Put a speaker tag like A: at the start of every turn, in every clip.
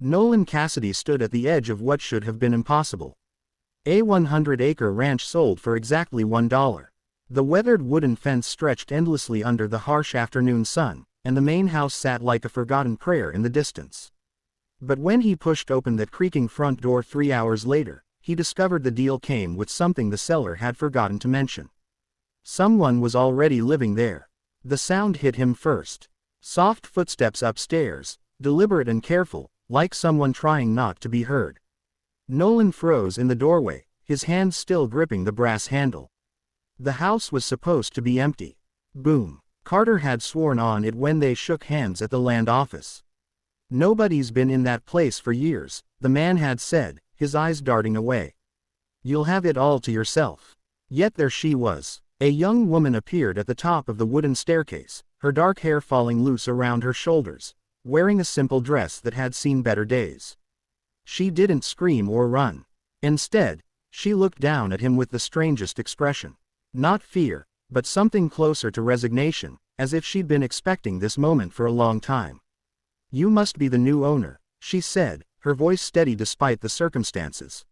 A: Nolan Cassidy stood at the edge of what should have been impossible. A 100-acre ranch sold for exactly $1. The weathered wooden fence stretched endlessly under the harsh afternoon sun, and the main house sat like a forgotten prayer in the distance. But when he pushed open that creaking front door 3 hours later, he discovered the deal came with something the seller had forgotten to mention. Someone was already living there. The sound hit him first. Soft footsteps upstairs, deliberate and careful, like someone trying not to be heard. Nolan froze in the doorway, his hands still gripping the brass handle. The house was supposed to be empty. Boom. Carter had sworn on it when they shook hands at the land office. Nobody's been in that place for years, the man had said, his eyes darting away. You'll have it all to yourself. Yet there she was. A young woman appeared at the top of the wooden staircase, her dark hair falling loose around her shoulders, wearing a simple dress that had seen better days. She didn't scream or run. Instead, she looked down at him with the strangest expression. Not fear, but something closer to resignation, as if she'd been expecting this moment for a long time. You must be the new owner, she said, her voice steady despite the circumstances.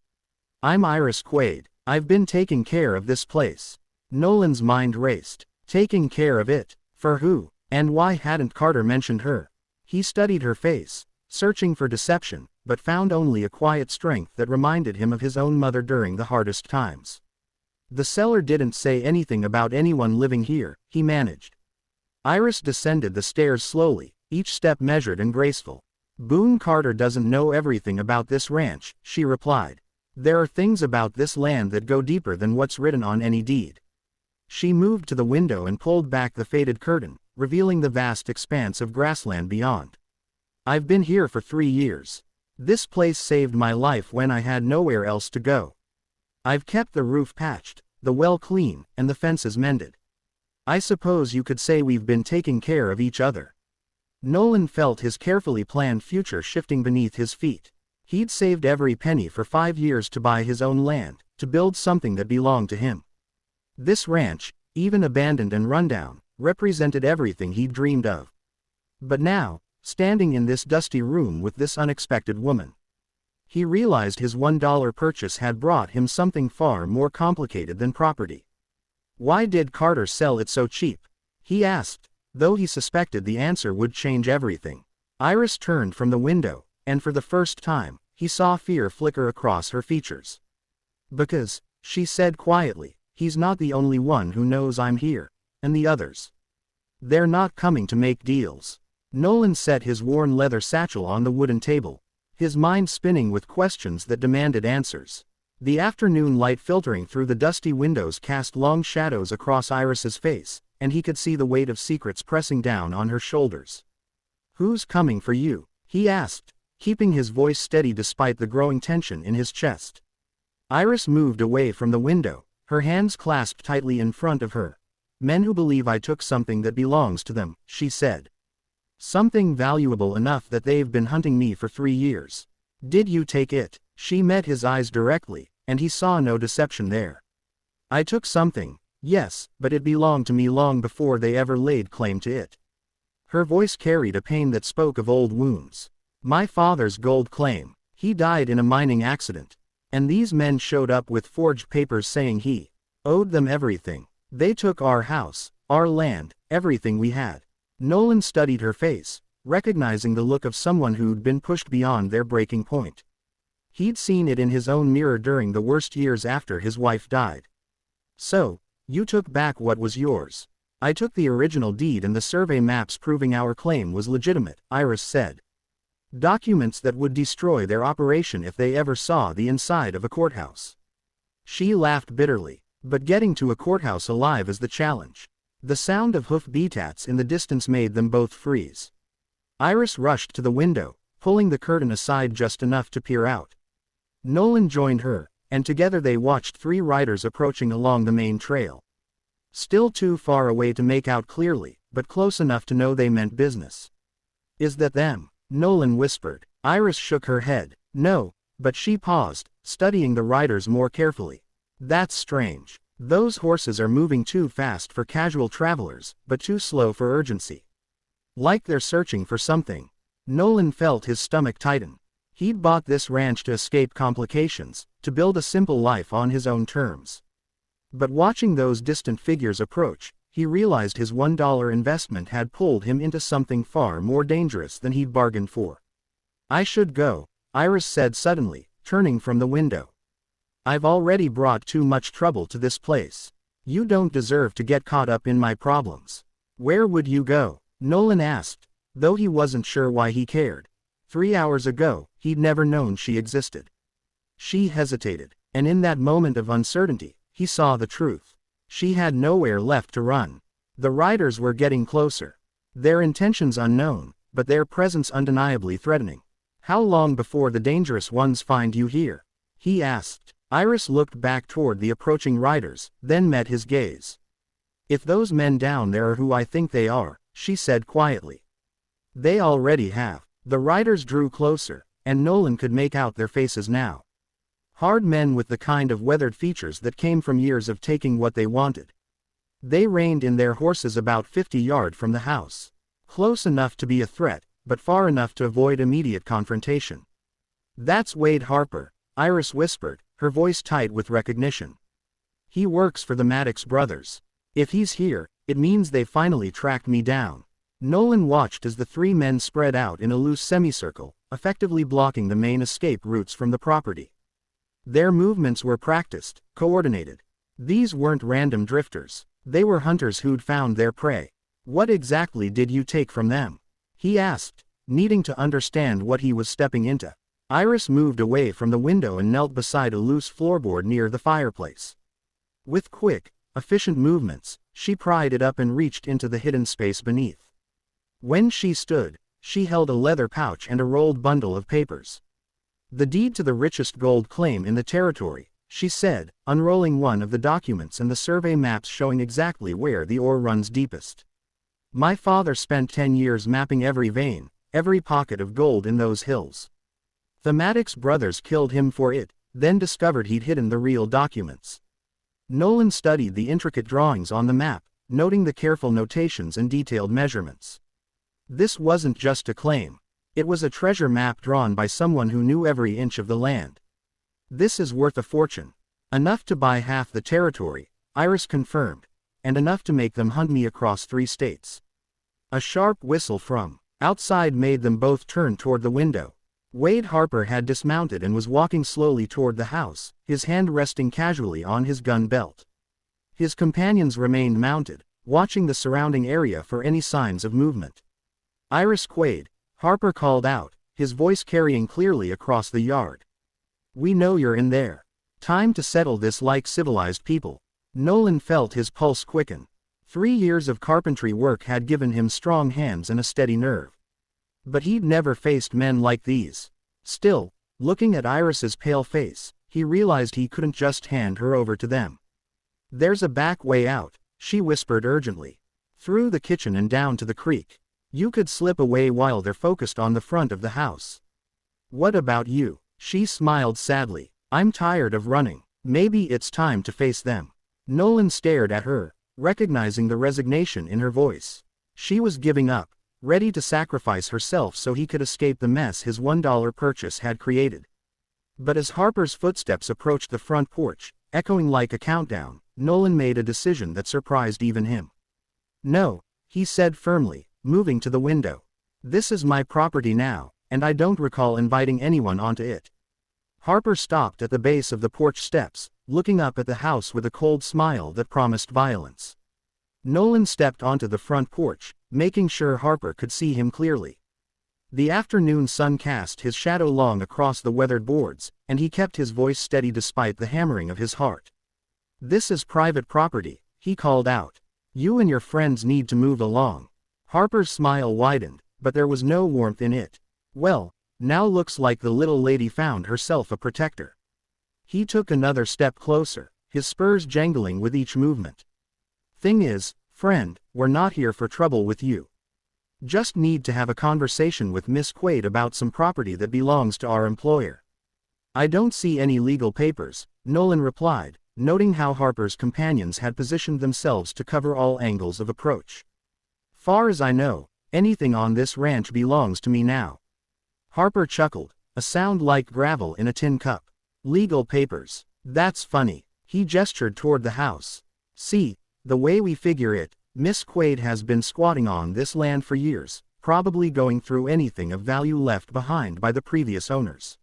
A: I'm Iris Quaid. I've been taking care of this place. Nolan's mind raced. Taking care of it? For who? And why hadn't Carter mentioned her? He studied her face, searching for deception, but found only a quiet strength that reminded him of his own mother during the hardest times. The seller didn't say anything about anyone living here, he managed. Iris descended the stairs slowly, each step measured and graceful. Boone Carter doesn't know everything about this ranch, she replied. There are things about this land that go deeper than what's written on any deed. She moved to the window and pulled back the faded curtain, revealing the vast expanse of grassland beyond. I've been here for 3 years. This place saved my life when I had nowhere else to go. I've kept the roof patched, the well clean, and the fences mended. I suppose you could say we've been taking care of each other. Nolan felt his carefully planned future shifting beneath his feet. He'd saved every penny for 5 years to buy his own land, to build something that belonged to him. This ranch, even abandoned and rundown, represented everything he'd dreamed of. But now, standing in this dusty room with this unexpected woman, he realized his $1 purchase had brought him something far more complicated than property. Why did Carter sell it so cheap? He asked, though he suspected the answer would change everything. Iris turned from the window, and for the first time, he saw fear flicker across her features. Because, she said quietly, he's not the only one who knows I'm here, and the others. They're not coming to make deals. Nolan set his worn leather satchel on the wooden table, his mind spinning with questions that demanded answers. The afternoon light filtering through the dusty windows cast long shadows across Iris's face, and he could see the weight of secrets pressing down on her shoulders. Who's coming for you? He asked, keeping his voice steady despite the growing tension in his chest. Iris moved away from the window, her hands clasped tightly in front of her. Men who believe I took something that belongs to them, she said. Something valuable enough that they've been hunting me for 3 years. Did you take it? She met his eyes directly, and he saw no deception there. I took something, yes, but it belonged to me long before they ever laid claim to it. Her voice carried a pain that spoke of old wounds. My father's gold claim. He died in a mining accident. And these men showed up with forged papers saying he owed them everything. They took our house, our land, everything we had. Nolan studied her face, recognizing the look of someone who'd been pushed beyond their breaking point. He'd seen it in his own mirror during the worst years after his wife died. So, you took back what was yours. I took the original deed and the survey maps proving our claim was legitimate, Iris said. Documents that would destroy their operation if they ever saw the inside of a courthouse. She laughed bitterly, but getting to a courthouse alive is the challenge. The sound of hoof beats in the distance made them both freeze. Iris rushed to the window, pulling the curtain aside just enough to peer out. Nolan joined her, and together they watched 3 riders approaching along the main trail. Still too far away to make out clearly, but close enough to know they meant business. Is that them? Nolan whispered. Iris shook her head. No, but she paused, studying the riders more carefully. That's strange. Those horses are moving too fast for casual travelers, but too slow for urgency. Like they're searching for something. Nolan felt his stomach tighten. He'd bought this ranch to escape complications, to build a simple life on his own terms. But watching those distant figures approach, he realized his $1 investment had pulled him into something far more dangerous than he'd bargained for. I should go, Iris said suddenly, turning from the window. I've already brought too much trouble to this place. You don't deserve to get caught up in my problems. Where would you go? Nolan asked, though he wasn't sure why he cared. 3 hours ago, he'd never known she existed. She hesitated, and in that moment of uncertainty, he saw the truth. She had nowhere left to run. The riders were getting closer. Their intentions unknown, but their presence undeniably threatening. How long before the dangerous ones find you here? He asked. Iris looked back toward the approaching riders, then met his gaze. If those men down there are who I think they are, she said quietly. They already have. The riders drew closer, and Nolan could make out their faces now. Hard men with the kind of weathered features that came from years of taking what they wanted. They reined in their horses about 50 yards from the house. Close enough to be a threat, but far enough to avoid immediate confrontation. That's Wade Harper, Iris whispered, her voice tight with recognition. He works for the Maddox brothers. If he's here, it means they finally tracked me down. Nolan watched as the 3 men spread out in a loose semicircle, effectively blocking the main escape routes from the property. Their movements were practiced, coordinated. These weren't random drifters. They were hunters who'd found their prey. What exactly did you take from them? He asked, needing to understand what he was stepping into. Iris moved away from the window and knelt beside a loose floorboard near the fireplace. With quick, efficient movements, she pried it up and reached into the hidden space beneath. When she stood, she held a leather pouch and a rolled bundle of papers. The deed to the richest gold claim in the territory, she said, unrolling one of the documents and the survey maps showing exactly where the ore runs deepest. My father spent 10 years mapping every vein, every pocket of gold in those hills. The Maddox brothers killed him for it, then discovered he'd hidden the real documents. Nolan studied the intricate drawings on the map, noting the careful notations and detailed measurements. This wasn't just a claim. It was a treasure map drawn by someone who knew every inch of the land. This is worth a fortune. Enough to buy half the territory, Iris confirmed, and enough to make them hunt me across 3 states. A sharp whistle from outside made them both turn toward the window. Wade Harper had dismounted and was walking slowly toward the house, his hand resting casually on his gun belt. His companions remained mounted, watching the surrounding area for any signs of movement. Iris Quaid, Harper called out, his voice carrying clearly across the yard. We know you're in there. Time to settle this like civilized people. Nolan felt his pulse quicken. 3 years of carpentry work had given him strong hands and a steady nerve. But he'd never faced men like these. Still, looking at Iris's pale face, he realized he couldn't just hand her over to them. There's a back way out, she whispered urgently. Through the kitchen and down to the creek. You could slip away while they're focused on the front of the house. What about you? She smiled sadly. I'm tired of running. Maybe it's time to face them. Nolan stared at her, recognizing the resignation in her voice. She was giving up, ready to sacrifice herself so he could escape the mess his $1 purchase had created. But as Harper's footsteps approached the front porch, echoing like a countdown, Nolan made a decision that surprised even him. No, he said firmly, moving to the window. This is my property now, and I don't recall inviting anyone onto it. Harper stopped at the base of the porch steps, looking up at the house with a cold smile that promised violence. Nolan stepped onto the front porch, making sure Harper could see him clearly. The afternoon sun cast his shadow long across the weathered boards, and he kept his voice steady despite the hammering of his heart. This is private property, he called out. You and your friends need to move along. Harper's smile widened, but there was no warmth in it. Well, now looks like the little lady found herself a protector. He took another step closer, his spurs jangling with each movement. Thing is, friend, we're not here for trouble with you. Just need to have a conversation with Miss Quaid about some property that belongs to our employer. I don't see any legal papers, Nolan replied, noting how Harper's companions had positioned themselves to cover all angles of approach. Far as I know, anything on this ranch belongs to me now. Harper chuckled, a sound like gravel in a tin cup. Legal papers. That's funny. He gestured toward the house. See, the way we figure it, Miss Quaid has been squatting on this land for years, probably going through anything of value left behind by the previous owners.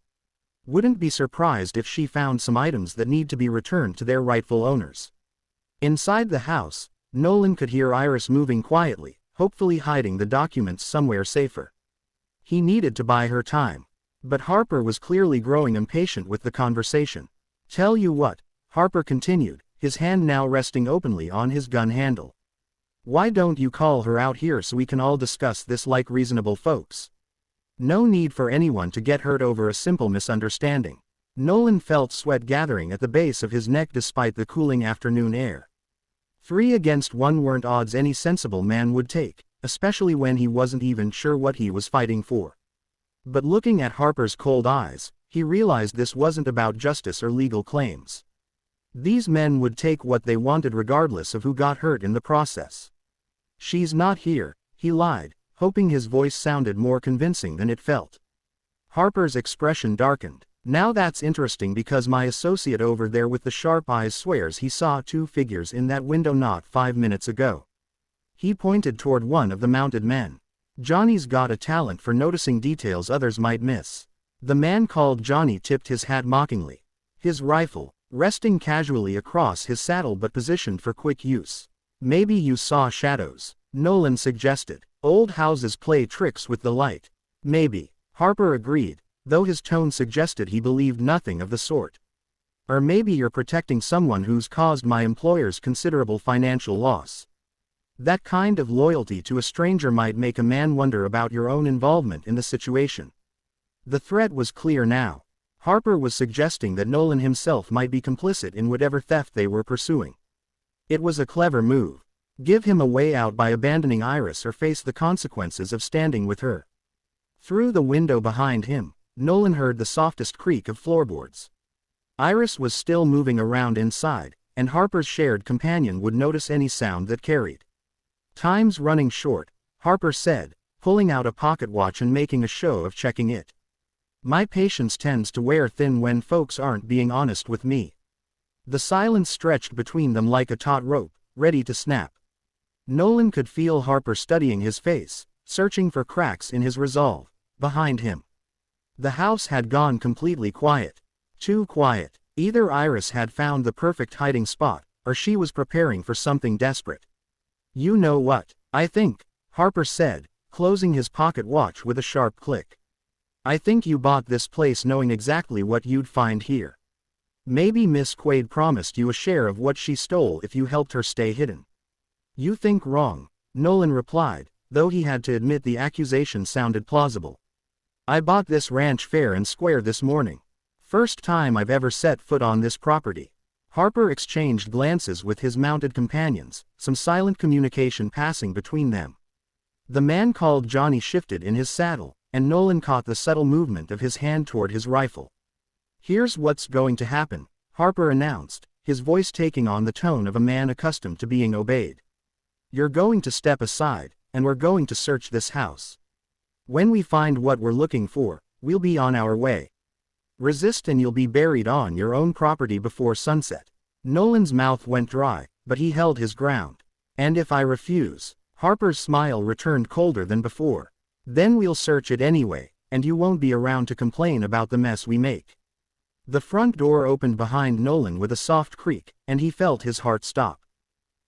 A: Wouldn't be surprised if she found some items that need to be returned to their rightful owners. Inside the house, Nolan could hear Iris moving quietly, hopefully hiding the documents somewhere safer. He needed to buy her time. But Harper was clearly growing impatient with the conversation. Tell you what, Harper continued, his hand now resting openly on his gun handle. Why don't you call her out here so we can all discuss this like reasonable folks? No need for anyone to get hurt over a simple misunderstanding. Nolan felt sweat gathering at the base of his neck despite the cooling afternoon air. 3 against 1 weren't odds any sensible man would take, especially when he wasn't even sure what he was fighting for. But looking at Harper's cold eyes, he realized this wasn't about justice or legal claims. These men would take what they wanted regardless of who got hurt in the process. She's not here, he lied, hoping his voice sounded more convincing than it felt. Harper's expression darkened. Now that's interesting because my associate over there with the sharp eyes swears he saw 2 figures in that window not 5 minutes ago. He pointed toward one of the mounted men. Johnny's got a talent for noticing details others might miss. The man called Johnny tipped his hat mockingly. His rifle, resting casually across his saddle but positioned for quick use. Maybe you saw shadows, Nolan suggested. Old houses play tricks with the light. Maybe, Harper agreed, though his tone suggested he believed nothing of the sort. Or maybe you're protecting someone who's caused my employers considerable financial loss. That kind of loyalty to a stranger might make a man wonder about your own involvement in the situation. The threat was clear now. Harper was suggesting that Nolan himself might be complicit in whatever theft they were pursuing. It was a clever move. Give him a way out by abandoning Iris or face the consequences of standing with her. Through the window behind him, Nolan heard the softest creak of floorboards. Iris was still moving around inside, and Harper's shared companion would notice any sound that carried. Time's running short, Harper said, pulling out a pocket watch and making a show of checking it. My patience tends to wear thin when folks aren't being honest with me. The silence stretched between them like a taut rope, ready to snap. Nolan could feel Harper studying his face, searching for cracks in his resolve. Behind him, the house had gone completely quiet. Too quiet. Either Iris had found the perfect hiding spot, or she was preparing for something desperate. You know what, I think, Harper said, closing his pocket watch with a sharp click. I think you bought this place knowing exactly what you'd find here. Maybe Miss Quaid promised you a share of what she stole if you helped her stay hidden. You think wrong, Nolan replied, though he had to admit the accusation sounded plausible. I bought this ranch fair and square this morning. First time I've ever set foot on this property. Harper exchanged glances with his mounted companions, some silent communication passing between them. The man called Johnny shifted in his saddle, and Nolan caught the subtle movement of his hand toward his rifle. Here's what's going to happen, Harper announced, his voice taking on the tone of a man accustomed to being obeyed. You're going to step aside, and we're going to search this house. When we find what we're looking for, we'll be on our way. Resist and you'll be buried on your own property before sunset. Nolan's mouth went dry, but he held his ground. And if I refuse? Harper's smile returned colder than before. Then we'll search it anyway, and you won't be around to complain about the mess we make. The front door opened behind Nolan with a soft creak, and he felt his heart stop.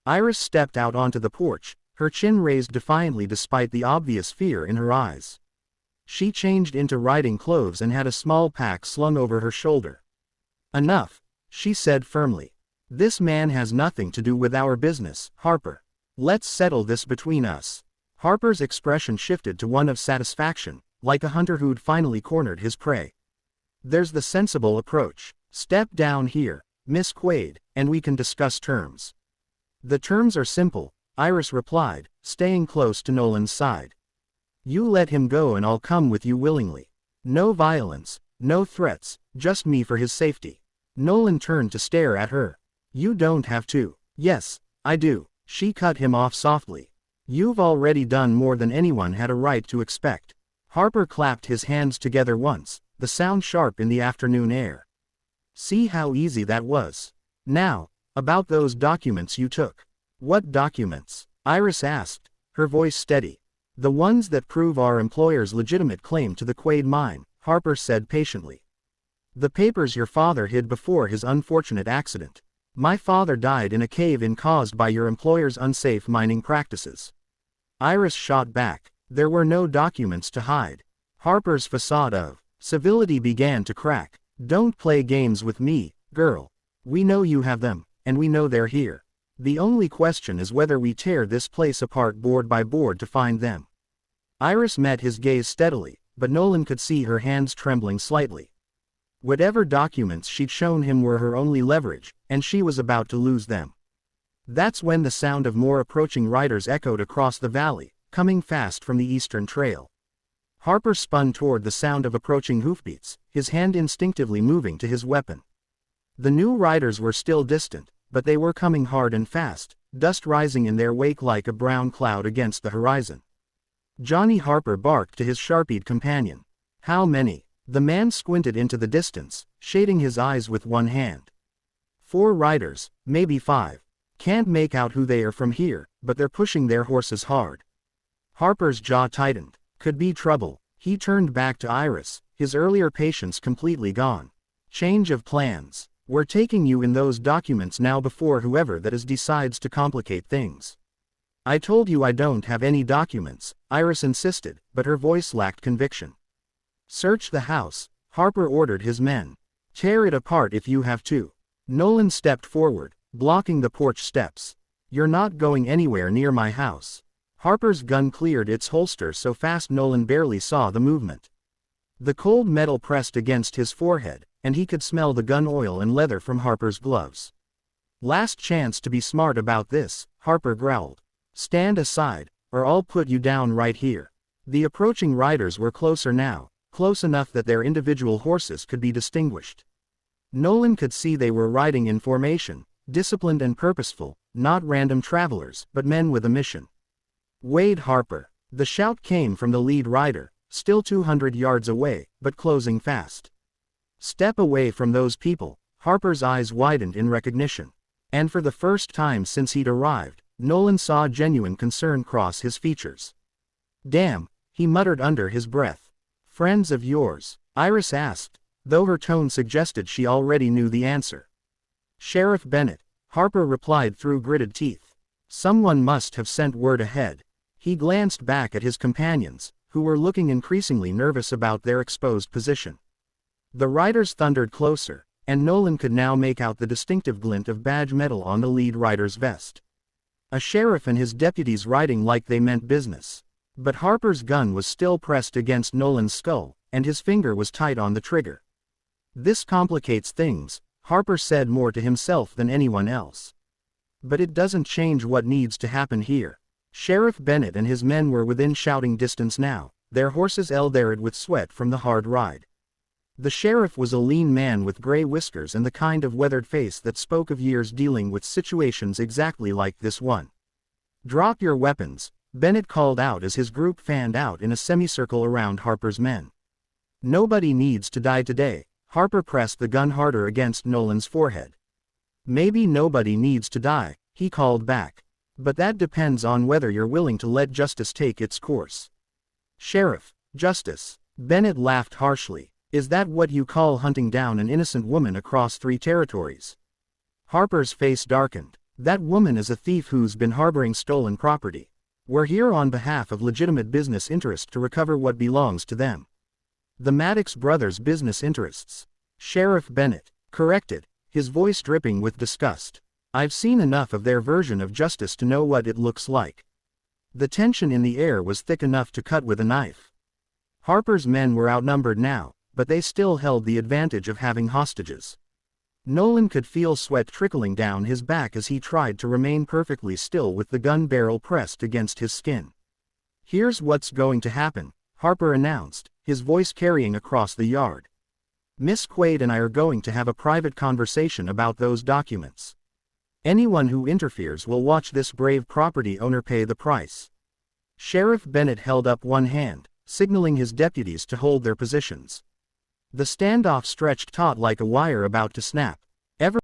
A: Iris stepped out onto the porch, her chin raised defiantly despite the obvious fear in her eyes. She changed into riding clothes and had a small pack slung over her shoulder. Enough, she said firmly. This man has nothing to do with our business, Harper. Let's settle this between us. Harper's expression shifted to one of satisfaction, like a hunter who'd finally cornered his prey. There's the sensible approach. Step down here, Miss Quaid, and we can discuss terms. The terms are simple, Iris replied, staying close to Nolan's side. You let him go and I'll come with you willingly. No violence, no threats, just me for his safety. Nolan turned to stare at her. You don't have to. Yes, I do, she cut him off softly. You've already done more than anyone had a right to expect. Harper clapped his hands together once, the sound sharp in the afternoon air. See how easy that was. Now, about those documents you took. What documents? Iris asked, her voice steady. The ones that prove our employer's legitimate claim to the Quaid mine, Harper said patiently. The papers your father hid before his unfortunate accident. My father died in a cave-in caused by your employer's unsafe mining practices. Iris shot back. There were no documents to hide. Harper's facade of civility began to crack. Don't play games with me, girl. We know you have them, and we know they're here. The only question is whether we tear this place apart board by board to find them. Iris met his gaze steadily, but Nolan could see her hands trembling slightly. Whatever documents she'd shown him were her only leverage, and she was about to lose them. That's when the sound of more approaching riders echoed across the valley, coming fast from the eastern trail. Harper spun toward the sound of approaching hoofbeats, his hand instinctively moving to his weapon. The new riders were still distant, but they were coming hard and fast, dust rising in their wake like a brown cloud against the horizon. Johnny Harper barked to his sharp-eyed companion. How many? The man squinted into the distance, shading his eyes with one hand. 4 riders, maybe 5. Can't make out who they are from here, but they're pushing their horses hard. Harper's jaw tightened. Could be trouble. He turned back to Iris, his earlier patience completely gone. Change of plans. We're taking you in those documents now before whoever that is decides to complicate things. I told you I don't have any documents, Iris insisted, but her voice lacked conviction. Search the house, Harper ordered his men. Tear it apart if you have to. Nolan stepped forward, blocking the porch steps. You're not going anywhere near my house. Harper's gun cleared its holster so fast Nolan barely saw the movement. The cold metal pressed against his forehead, and he could smell the gun oil and leather from Harper's gloves. Last chance to be smart about this, Harper growled. Stand aside, or I'll put you down right here. The approaching riders were closer now, close enough that their individual horses could be distinguished. Nolan could see they were riding in formation, disciplined and purposeful, not random travelers, but men with a mission. Wade Harper. The shout came from the lead rider, still 200 yards away, but closing fast. Step away from those people, Harper's eyes widened in recognition. And for the first time since he'd arrived, Nolan saw genuine concern cross his features. Damn, he muttered under his breath. Friends of yours? Iris asked, though her tone suggested she already knew the answer. Sheriff Bennett, Harper replied through gritted teeth. Someone must have sent word ahead. He glanced back at his companions, who were looking increasingly nervous about their exposed position. The riders thundered closer, and Nolan could now make out the distinctive glint of badge metal on the lead rider's vest. A sheriff and his deputies riding like they meant business. But Harper's gun was still pressed against Nolan's skull, and his finger was tight on the trigger. This complicates things, Harper said more to himself than anyone else. But it doesn't change what needs to happen here. Sheriff Bennett and his men were within shouting distance now, their horses elderad with sweat from the hard ride. The sheriff was a lean man with gray whiskers and the kind of weathered face that spoke of years dealing with situations exactly like this one. Drop your weapons, Bennett called out as his group fanned out in a semicircle around Harper's men. Nobody needs to die today, Harper pressed the gun harder against Nolan's forehead. Maybe nobody needs to die, he called back. But that depends on whether you're willing to let justice take its course. Sheriff, justice, Bennett laughed harshly. Is that what you call hunting down an innocent woman across 3 territories? Harper's face darkened. That woman is a thief who's been harboring stolen property. We're here on behalf of legitimate business interests to recover what belongs to them. The Maddox brothers' business interests. Sheriff Bennett corrected, his voice dripping with disgust. I've seen enough of their version of justice to know what it looks like. The tension in the air was thick enough to cut with a knife. Harper's men were outnumbered now, but they still held the advantage of having hostages. Nolan could feel sweat trickling down his back as he tried to remain perfectly still with the gun barrel pressed against his skin. Here's what's going to happen, Harper announced, his voice carrying across the yard. Miss Quaid and I are going to have a private conversation about those documents. Anyone who interferes will watch this brave property owner pay the price. Sheriff Bennett held up one hand, signaling his deputies to hold their positions. The standoff stretched taut like a wire about to snap.